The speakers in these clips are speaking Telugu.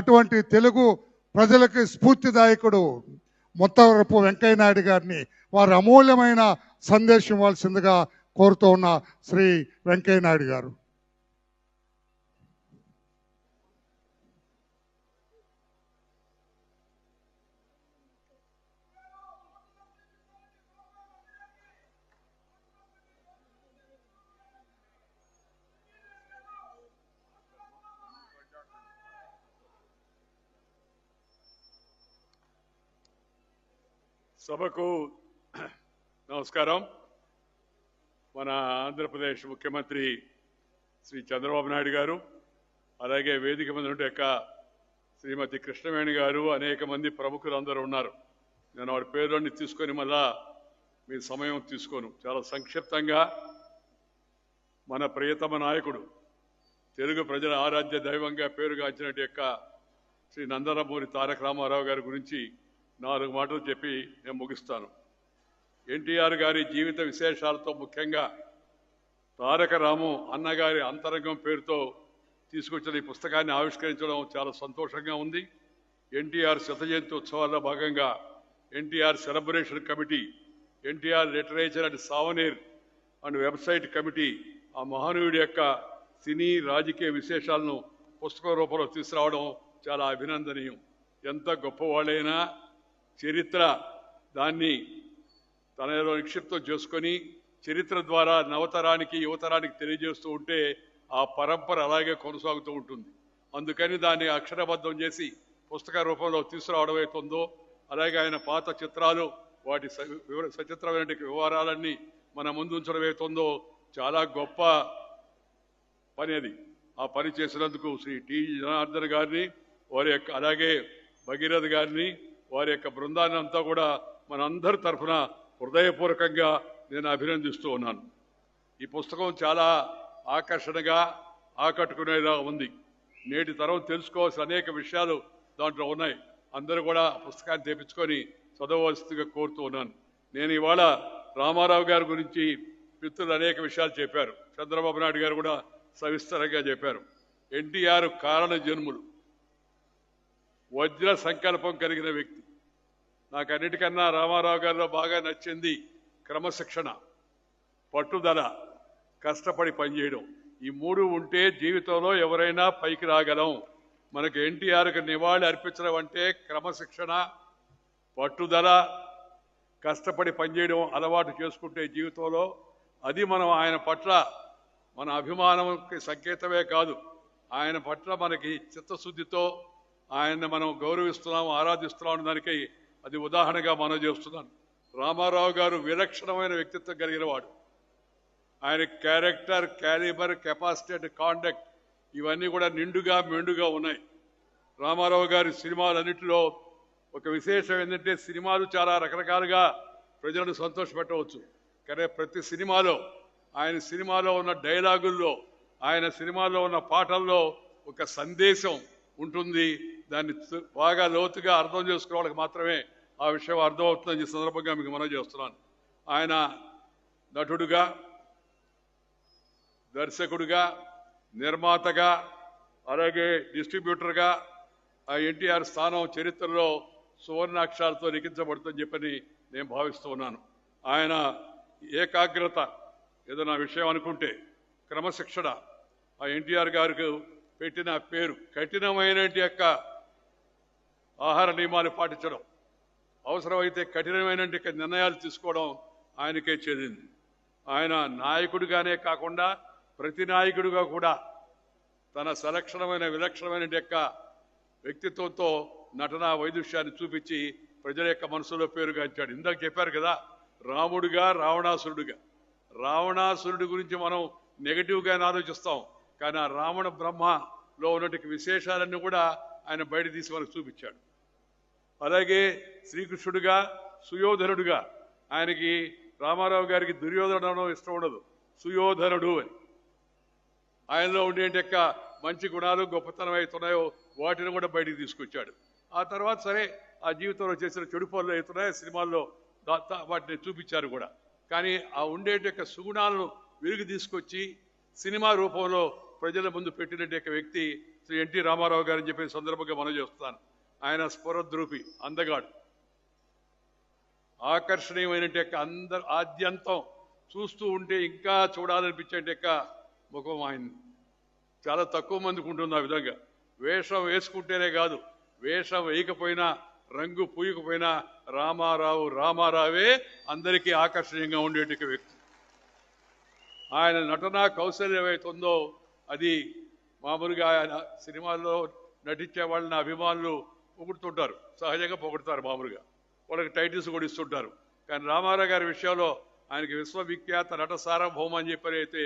అటువంటి తెలుగు ప్రజలకి స్ఫూర్తిదాయకుడు ముత్తవరపు వెంకయ్య నాయుడు గారిని వారి అమూల్యమైన సందేశం ఇవ్వాల్సిందిగా కోరుతూ ఉన్న శ్రీ వెంకయ్య నాయుడు గారు. సభకు నమస్కారం. మన ఆంధ్రప్రదేశ్ ముఖ్యమంత్రి శ్రీ చంద్రబాబు నాయుడు గారు, అలాగే వేదిక మీద ఉండే శ్రీమతి కృష్ణవేణి గారు, అనేక మంది ప్రముఖులు అందరూ ఉన్నారు. నేను వారి పేర్లన్నీ తీసుకొని మళ్ళా మీ సమయం తీసుకోను. చాలా సంక్షిప్తంగా మన ప్రియతమ నాయకుడు, తెలుగు ప్రజల ఆరాధ్య దైవంగా పేరుగాంచినట్టు శ్రీ నందమూరి తారక రామారావు గారి గురించి 4 మాటలు చెప్పి నేను ముగిస్తాను. ఎన్టీఆర్ గారి జీవిత విశేషాలతో ముఖ్యంగా తారక రాము అన్నగారి అంతరంగం పేరుతో తీసుకొచ్చిన ఈ పుస్తకాన్ని ఆవిష్కరించడం చాలా సంతోషంగా ఉంది. ఎన్టీఆర్ శత జయంతి ఉత్సవాల్లో భాగంగా NTR celebration committee, NTR literature and souvenir and website committee ఆ మహానీయుడి యొక్క సినీ రాజకీయ విశేషాలను పుస్తక రూపంలో తీసుకురావడం చాలా అభినందనీయం. ఎంత గొప్పవాళ్ళైనా చరిత్ర దాన్ని తనలో నిక్షిప్తం చేసుకొని చరిత్ర ద్వారా నవతరానికి యువతరానికి తెలియజేస్తూ ఉంటే ఆ పరంపర అలాగే కొనసాగుతూ ఉంటుంది. అందుకని దాన్ని అక్షరబద్ధం చేసి పుస్తక రూపంలో తీసుకురావడం అవుతుందో, అలాగే ఆయన పాత చిత్రాలు వాటి సచిత్రమైన వివరాలన్నీ మన ముందు ఉంచడం అవుతుందో చాలా గొప్ప పని అది. ఆ పని చేసినందుకు శ్రీ టి జనార్దన్ గారిని, వారి యొక్క అలాగే భగీరథ గారిని, వారి యొక్క బృందాన్ని అంతా కూడా మనందరి తరఫున హృదయపూర్వకంగా నేను అభినందిస్తూ ఉన్నాను. ఈ పుస్తకం చాలా ఆకర్షణగా ఆకట్టుకునేలా ఉంది. నేటి తరం తెలుసుకోవాల్సిన అనేక విషయాలు దాంట్లో ఉన్నాయి. అందరూ కూడా పుస్తకాన్ని తెప్పించుకొని చదవవలసిందిగా కోరుతూ ఉన్నాను. నేను ఇవాళ రామారావు గారి గురించి మిత్రులు అనేక విషయాలు చెప్పారు. చంద్రబాబు నాయుడు గారు కూడా సవిస్తరంగా చెప్పారు. ఎన్టీఆర్ కారణ జన్ములు, వజ్ర సంకల్పం కలిగిన వ్యక్తి. నాకు అన్నిటికన్నా రామారావు గారిలో బాగా నచ్చింది క్రమశిక్షణ, పట్టుదల, కష్టపడి పనిచేయడం. ఈ 3 ఉంటే జీవితంలో ఎవరైనా పైకి రాగలం. మనకు ఎన్టీఆర్కి నివాళి అర్పించడం అంటే క్రమశిక్షణ, పట్టుదల, కష్టపడి పనిచేయడం అలవాటు చేసుకుంటే జీవితంలో అది మనం ఆయన పట్ల మన అభిమానంకి సంకేతమే కాదు, ఆయన పట్ల మనకి చిత్తశుద్ధితో ఆయన్ని మనం గౌరవిస్తున్నాం, ఆరాధిస్తున్నాం దానికి అది ఉదాహరణగా మనం చేస్తున్నాను. రామారావు గారు విలక్షణమైన వ్యక్తిత్వం కలిగిన వాడు. ఆయన character, calibre, capacity and conduct ఇవన్నీ కూడా నిండుగా మెండుగా ఉన్నాయి. రామారావు గారి సినిమాలన్నింటిలో ఒక విశేషం ఏంటంటే, సినిమాలు చాలా రకరకాలుగా ప్రజలను సంతోషపెట్టవచ్చు, కానీ ప్రతి సినిమాలో ఆయన సినిమాలో ఉన్న డైలాగుల్లో, ఆయన సినిమాలో ఉన్న పాటల్లో ఒక సందేశం ఉంటుంది. దాన్ని బాగా లోతుగా అర్థం చేసుకోవడానికి మాత్రమే ఆ విషయం అర్థమవుతుందని ఈ సందర్భంగా మీకు మనవి చేస్తున్నాను. ఆయన నటుడుగా, దర్శకుడిగా, నిర్మాతగా, అలాగే డిస్ట్రిబ్యూటర్గా ఆ ఎన్టీఆర్ స్థానం చరిత్రలో సువర్ణాక్షరాలతో లిఖించబడుతుందని చెప్పని నేను భావిస్తూ ఉన్నాను. ఆయన ఏకాగ్రత, ఏదైనా విషయం అనుకుంటే క్రమశిక్షణ, ఆ ఎన్టీఆర్ గారికి పెట్టిన పేరు. కఠినమైన యొక్క ఆహార నియమాలు పాటించడం, అవసరమైతే కఠినమైన నిర్ణయాలు తీసుకోవడం ఆయనకే చెందింది. ఆయన నాయకుడిగానే కాకుండా ప్రతి నాయకుడిగా కూడా తన విలక్షణమైన యొక్క వ్యక్తిత్వంతో నటనా వైదుష్యాన్ని చూపించి ప్రజల యొక్క మనసులో పేరుగాంచాడు. ఇందాక చెప్పారు కదా, రాముడిగా, రావణాసురుడిగా. రావణాసురుడి గురించి మనం నెగటివ్గా ఆలోచిస్తాం, కానీ ఆ రావణ బ్రహ్మలో ఉన్నటువంటి విశేషాలన్నీ కూడా ఆయన బయట తీసి మనకు చూపించాడు. అలాగే శ్రీకృష్ణుడిగా, సుయోధనుడిగా. ఆయనకి రామారావు గారికి దుర్యోధన ఇష్టం ఉండదు, సుయోధనుడు అని. ఆయనలో ఉండే మంచి గుణాలు, గొప్పతనం అవుతున్నాయో వాటిని కూడా బయటికి తీసుకొచ్చాడు. ఆ తర్వాత సరే ఆ జీవితంలో చేసిన చెడు పనులు అవుతున్నాయో సినిమాల్లో వాటిని చూపించారు కూడా. కానీ ఆ ఉండే సుగుణాలను వెలుగు తీసుకొచ్చి సినిమా రూపంలో ప్రజల ముందు పెట్టిన వ్యక్తి శ్రీ ఎన్టీ రామారావు గారని చెప్పే సందర్భంగా మనం చేస్తున్నాను. ఆయన స్ఫురద్రూపి, అందగాడు, ఆకర్షణీయమైన ఆద్యంతం చూస్తూ ఉంటే ఇంకా చూడాలనిపించే ముఖం ఆయన. చాలా తక్కువ మందికి ఉంటుంది ఆ విధంగా. వేషం వేసుకుంటేనే కాదు, వేషం వేయకపోయినా, రంగు పూయకపోయినా రామారావే అందరికీ ఆకర్షణీయంగా ఉండేటి వ్యక్తి. ఆయన నటనా కౌశల్యం ఏమైతుందో అది మామూలుగా ఆయన సినిమాల్లో నటించే వాళ్ళని అభిమానులు పొగుడుతుంటారు, సహజంగా పొగుడుతారు, మామూలుగా వాళ్ళకి టైటిల్స్ కూడా ఇస్తుంటారు. కానీ రామారావు గారి విషయంలో ఆయనకి విశ్వవిఖ్యాత నట సార్వభౌమ అని చెప్పని అయితే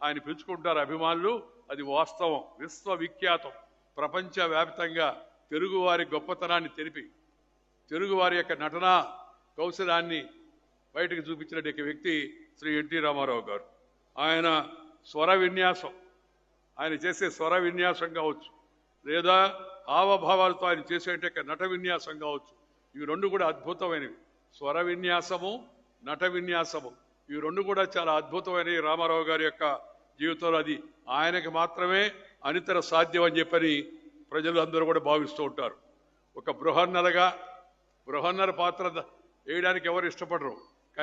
ఆయన పిలుచుకుంటారు అభిమానులు. అది వాస్తవం, విశ్వవిఖ్యాతం. ప్రపంచవ్యాప్తంగా తెలుగువారి గొప్పతనాన్ని తెలిపి తెలుగువారి యొక్క నటనా కౌశలాన్ని బయటకు చూపించినటువంటి వ్యక్తి శ్రీ ఎన్టీ రామారావు గారు. ఆయన స్వర విన్యాసం, ఆయన చేసే స్వర విన్యాసం కావచ్చు, లేదా హావభావాలతో ఆయన చేసే నట విన్యాసం కావచ్చు, ఇవి రెండు కూడా అద్భుతమైనవి. స్వర విన్యాసము, నట విన్యాసము, ఇవి రెండు కూడా చాలా అద్భుతమైనవి రామారావు గారి యొక్క జీవితంలో. అది ఆయనకి మాత్రమే అనితర సాధ్యం అని చెప్పని ప్రజలు అందరూ కూడా భావిస్తూ ఉంటారు. ఒక బృహన్నర పాత్ర వేయడానికి ఎవరు ఇష్టపడరు.